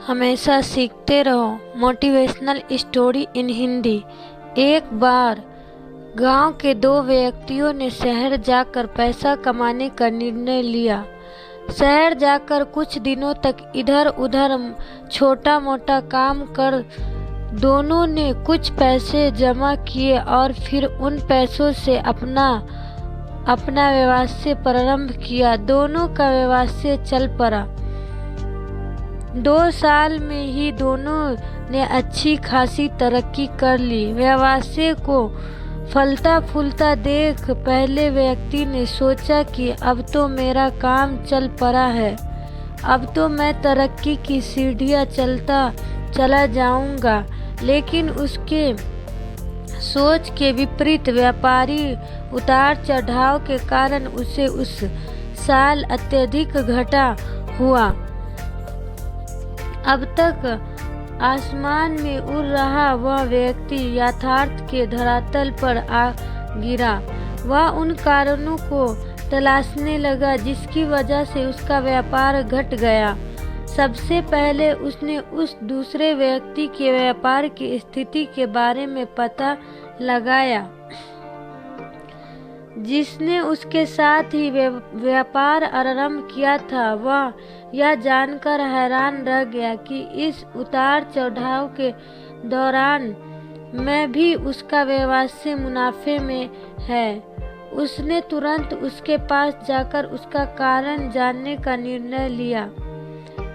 हमेशा सीखते रहो। Motivational story in Hindi. एक बार गांव के दो व्यक्तियों ने शहर जाकर पैसा कमाने का निर्णय लिया। शहर जाकर कुछ दिनों तक इधर उधर छोटा मोटा काम कर दोनों ने कुछ पैसे जमा किए और फिर उन पैसों से अपना व्यवसाय प्रारंभ किया। दोनों का व्यवसाय चल पड़ा। 2 साल में ही दोनों ने अच्छी खासी तरक्की कर ली। व्यवसाय को फलता फूलता देख पहले व्यक्ति ने सोचा कि अब तो मेरा काम चल पड़ा है, अब तो मैं तरक्की की सीढ़ियां चला जाऊंगा। लेकिन उसके सोच के विपरीत व्यापारी उतार चढ़ाव के कारण उसे उस साल अत्यधिक घाटा हुआ। अब तक आसमान में उड़ रहा वह व्यक्ति यथार्थ के धरातल पर आ गिरा। वह उन कारणों को तलाशने लगा जिसकी वजह से उसका व्यापार घट गया। सबसे पहले उसने उस दूसरे व्यक्ति के व्यापार की स्थिति के बारे में पता लगाया जिसने उसके साथ ही व्यापार आरंभ किया था। वह यह जानकर हैरान रह गया कि इस उतार चढ़ाव के दौरान में भी उसका व्यवसाय मुनाफे में है। उसने तुरंत उसके पास जाकर उसका कारण जानने का निर्णय लिया।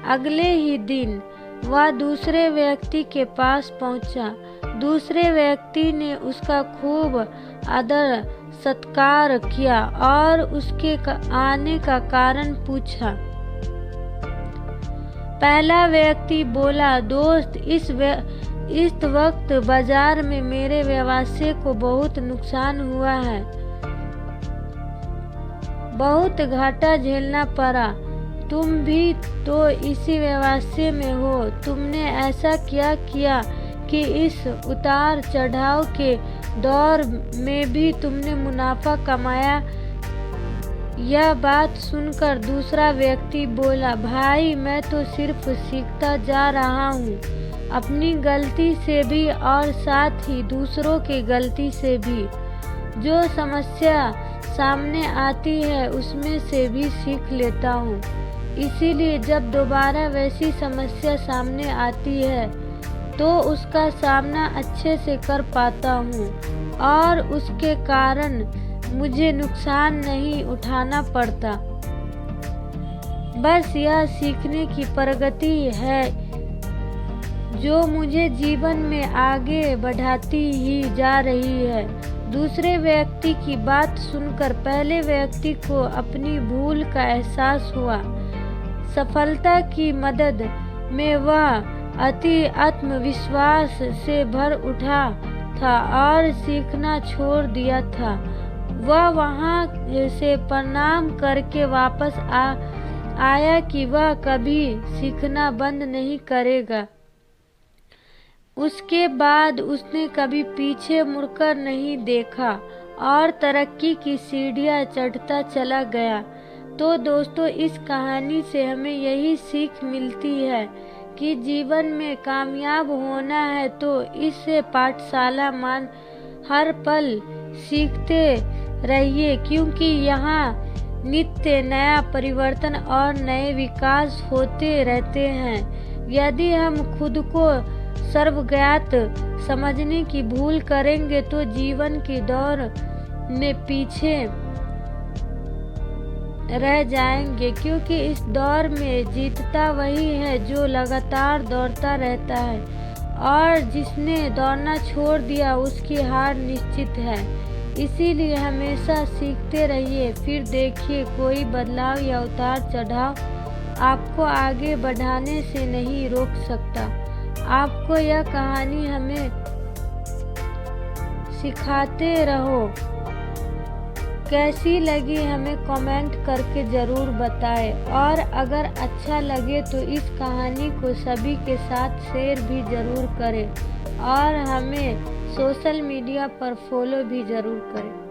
अगले ही दिन वह दूसरे व्यक्ति के पास पहुंचा। दूसरे व्यक्ति ने उसका खूब आदर सत्कार किया और उसके आने का कारण पूछा। पहला व्यक्ति बोला, दोस्त, इस वक्त बाजार में मेरे व्यवसाय को बहुत नुकसान हुआ है, बहुत घाटा झेलना पड़ा। तुम भी तो इसी व्यवसाय में हो। तुमने ऐसा क्या किया कि इस उतार चढ़ाव के दौर में भी तुमने मुनाफा कमाया? यह बात सुनकर दूसरा व्यक्ति बोला, भाई, मैं तो सिर्फ सीखता जा रहा हूँ, अपनी गलती से भी और साथ ही दूसरों की गलती से भी। जो समस्या सामने आती है उसमें से भी सीख लेता हूँ। इसीलिए जब दोबारा वैसी समस्या सामने आती है तो उसका सामना अच्छे से कर पाता हूँ और उसके कारण मुझे नुकसान नहीं उठाना पड़ता। बस यह सीखने की प्रगति है जो मुझे जीवन में आगे बढ़ाती ही जा रही है। दूसरे व्यक्ति की बात सुनकर पहले व्यक्ति को अपनी भूल का एहसास हुआ। सफलता की मदद में वह अति आत्मविश्वास से भर उठा था और सीखना छोड़ दिया था। वह वहां से प्रणाम करके वापस आया कि वह कभी सीखना बंद नहीं करेगा। उसके बाद उसने कभी पीछे मुड़कर नहीं देखा और तरक्की की सीढ़ियां चढ़ता चला गया। तो दोस्तों, इस कहानी से हमें यही सीख मिलती है कि जीवन में कामयाब होना है तो इससे पाठशाला मान हर पल सीखते रहिए, क्योंकि यहाँ नित्य नया परिवर्तन और नए विकास होते रहते हैं। यदि हम खुद को सर्वज्ञात समझने की भूल करेंगे तो जीवन की दौड़ में पीछे रह जाएंगे, क्योंकि इस दौर में जीतता वही है जो लगातार दौड़ता रहता है और जिसने दौड़ना छोड़ दिया उसकी हार निश्चित है। इसीलिए हमेशा सीखते रहिए, फिर देखिए कोई बदलाव या उतार चढ़ाव आपको आगे बढ़ाने से नहीं रोक सकता। आपको यह कहानी हमें सिखाते रहो। कैसी लगी हमें कमेंट करके ज़रूर बताएं और अगर अच्छा लगे तो इस कहानी को सभी के साथ शेयर भी ज़रूर करें और हमें सोशल मीडिया पर फॉलो भी ज़रूर करें।